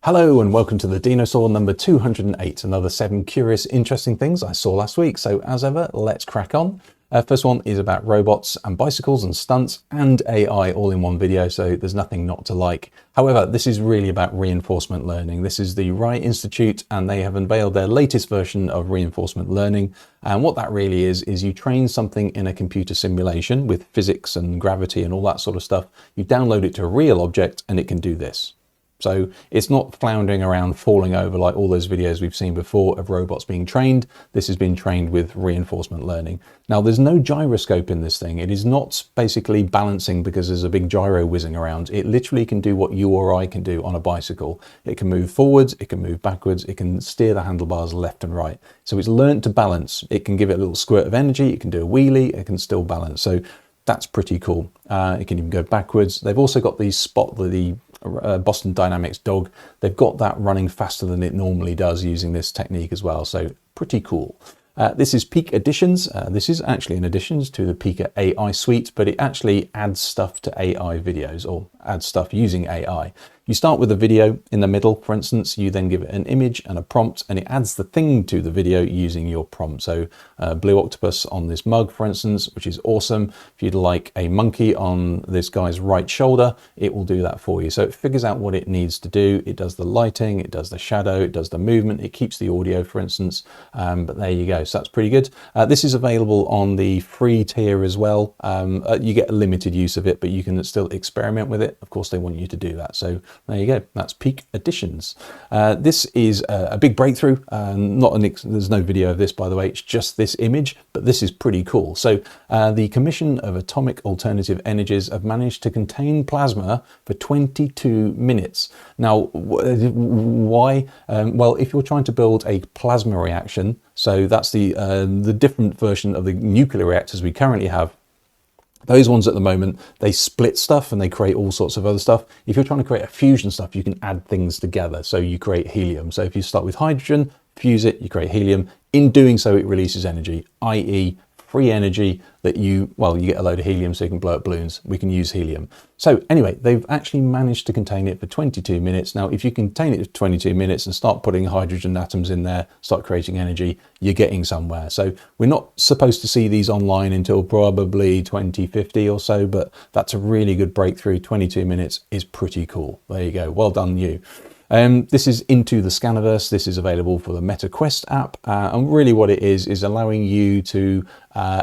Hello and welcome to the Dinosaw number 208, another 7 curious, interesting things I saw last week. So as ever, let's crack on. First one is about robots and bicycles and stunts and AI all in one video, so there's nothing not to like. However, this is really about reinforcement learning. This is the Wright Institute and they have unveiled their latest version of reinforcement learning. And what that really is you train something in a computer simulation with physics and gravity and all that sort of stuff. You download it to a real object and it can do this. So it's not floundering around, falling over like all those videos we've seen before of robots being trained. This has been trained with reinforcement learning. Now there's no gyroscope in this thing. It is not basically balancing because there's a big gyro whizzing around. It literally can do what you or I can do on a bicycle. It can move forwards, it can move backwards, it can steer the handlebars left and right. So it's learned to balance. It can give it a little squirt of energy, it can do a wheelie, it can still balance. So that's pretty cool. It can even go backwards. They've also got the Boston Dynamics dog. They've got that running faster than it normally does using this technique as well. So pretty cool. This is Pikadditions. This is actually an addition to the Pika AI suite, but it actually adds stuff to AI videos or adds stuff using AI. You start with a video in the middle, for instance, you then give it an image and a prompt and it adds the thing to the video using your prompt. So blue octopus on this mug, for instance, which is awesome. If you'd like a monkey on this guy's right shoulder, it will do that for you. So it figures out what it needs to do. It does the lighting, it does the shadow, it does the movement, it keeps the audio, for instance, but there you go. So that's pretty good. This is available on the free tier as well. You get a limited use of it, but you can still experiment with it. Of course, they want you to do that. So there you go. That's Pikadditions. This is a big breakthrough. There's no video of this, by the way. It's just this image, but this is pretty cool. So the Commission of Atomic Alternative Energies have managed to contain plasma for 22 minutes. Now, why? Well, if you're trying to build a plasma reaction, so that's the different version of the nuclear reactors we currently have. Those ones at the moment, they split stuff and they create all sorts of other stuff. If you're trying to create a fusion stuff, you can add things together. So you create helium. So if you start with hydrogen, fuse it, you create helium. In doing so, it releases energy, i.e. free energy that you get a load of helium so you can blow up balloons. We can use helium. So anyway, they've actually managed to contain it for 22 minutes. Now, if you contain it for 22 minutes and start putting hydrogen atoms in there, start creating energy, you're getting somewhere. So we're not supposed to see these online until probably 2050 or so, but that's a really good breakthrough. 22 minutes is pretty cool. There you go. Well done, you. This is into the Scaniverse. This is available for the Meta Quest app. And really what it is allowing you to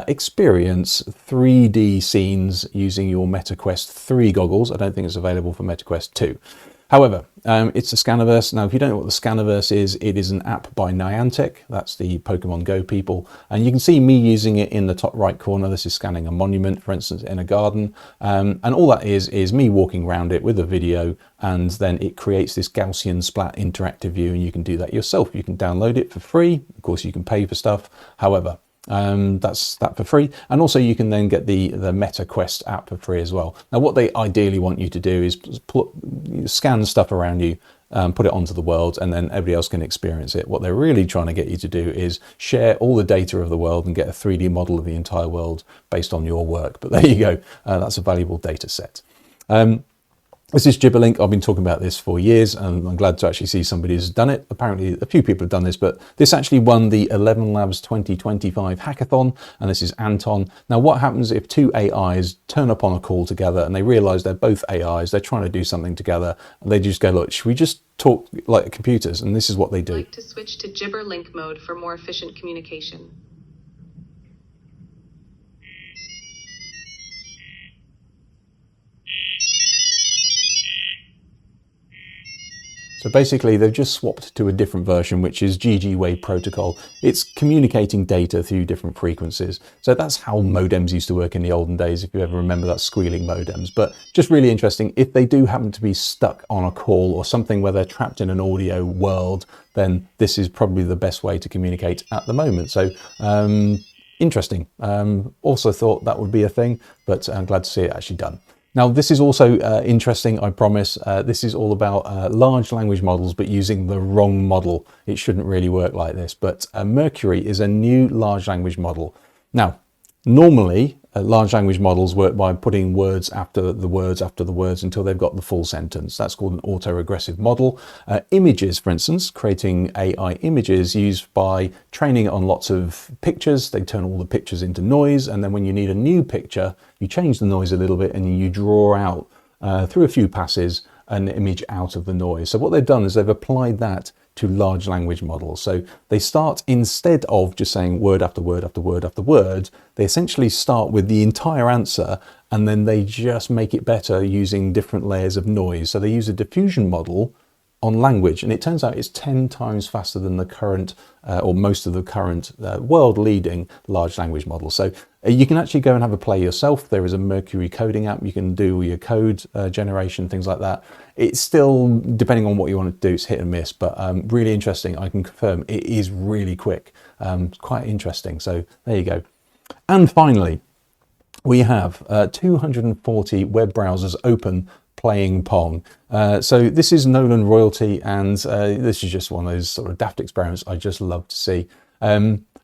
experience 3D scenes using your Meta Quest 3 goggles. I don't think it's available for Meta Quest 2. However, it's a Scaniverse. Now, if you don't know what the Scaniverse is, it is an app by Niantic. That's the Pokemon Go people. And you can see me using it in the top right corner. This is scanning a monument, for instance, in a garden. And all that is me walking around it with a video. And then it creates this Gaussian splat interactive view. And you can do that yourself. You can download it for free. Of course, you can pay for stuff. However, that's that for free, and also you can then get the Meta Quest app for free as well. Now what they ideally want you to do is scan stuff around you, put it onto the world, and then everybody else can experience it. What they're really trying to get you to do is share all the data of the world and get a 3D model of the entire world based on your work. But there you go, that's a valuable data set. This is Giberlink. I've been talking about this for years and I'm glad to actually see somebody who's done it. Apparently a few people have done this, but this actually won the 11 Labs 2025 hackathon, and this is Anton. Now what happens if two AIs turn up on a call together and they realize they're both AIs, they're trying to do something together, and they just go, look, should we just talk like computers? And this is what they do. I'd like to switch to Giberlink mode for more efficient communication. So basically they've just swapped to a different version, which is GG Wave Protocol. It's communicating data through different frequencies. So that's how modems used to work in the olden days, if you ever remember that squealing modems. But just really interesting, if they do happen to be stuck on a call or something where they're trapped in an audio world, then this is probably the best way to communicate at the moment. So interesting. Also thought that would be a thing, but I'm glad to see it actually done. Now, this is also interesting, I promise. This is all about large language models, but using the wrong model. It shouldn't really work like this, but Mercury is a new large language model. Now, normally, large language models work by putting words after the words after the words until they've got the full sentence. That's called an autoregressive model. Images, for instance, creating AI images used by training it on lots of pictures. They turn all the pictures into noise, and then when you need a new picture, you change the noise a little bit and you draw out through a few passes an image out of the noise. So what they've done is they've applied that to large language models. So they start, instead of just saying word after word after word after word, they essentially start with the entire answer and then they just make it better using different layers of noise. So they use a diffusion model on language, and it turns out it's 10 times faster than the current or most of the current world leading large language models. So you can actually go and have a play yourself. There is a Mercury coding app. You can do your code generation, things like that. It's still, depending on what you want to do, it's hit and miss, but really interesting. I can confirm it is really quick. Quite interesting. So there you go. And finally, we have 240 web browsers open playing Pong. So this is Nolan royalty, and this is just one of those sort of daft experiments I just love to see.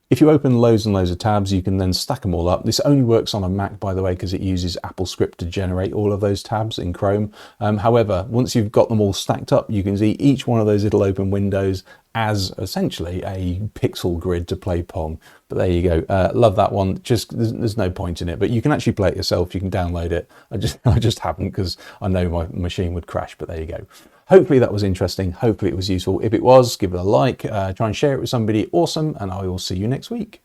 If you open loads and loads of tabs, you can then stack them all up. This only works on a Mac, by the way, because it uses Apple Script to generate all of those tabs in Chrome. However, once you've got them all stacked up, you can see each one of those little open windows as essentially a pixel grid to play Pong. But there you go. Love that one. Just there's no point in it, but you can actually play it yourself. You can download it. I just haven't because I know my machine would crash, but there you go. Hopefully that was interesting. Hopefully it was useful. If it was, give it a like, try and share it with somebody awesome, and I will see you next week.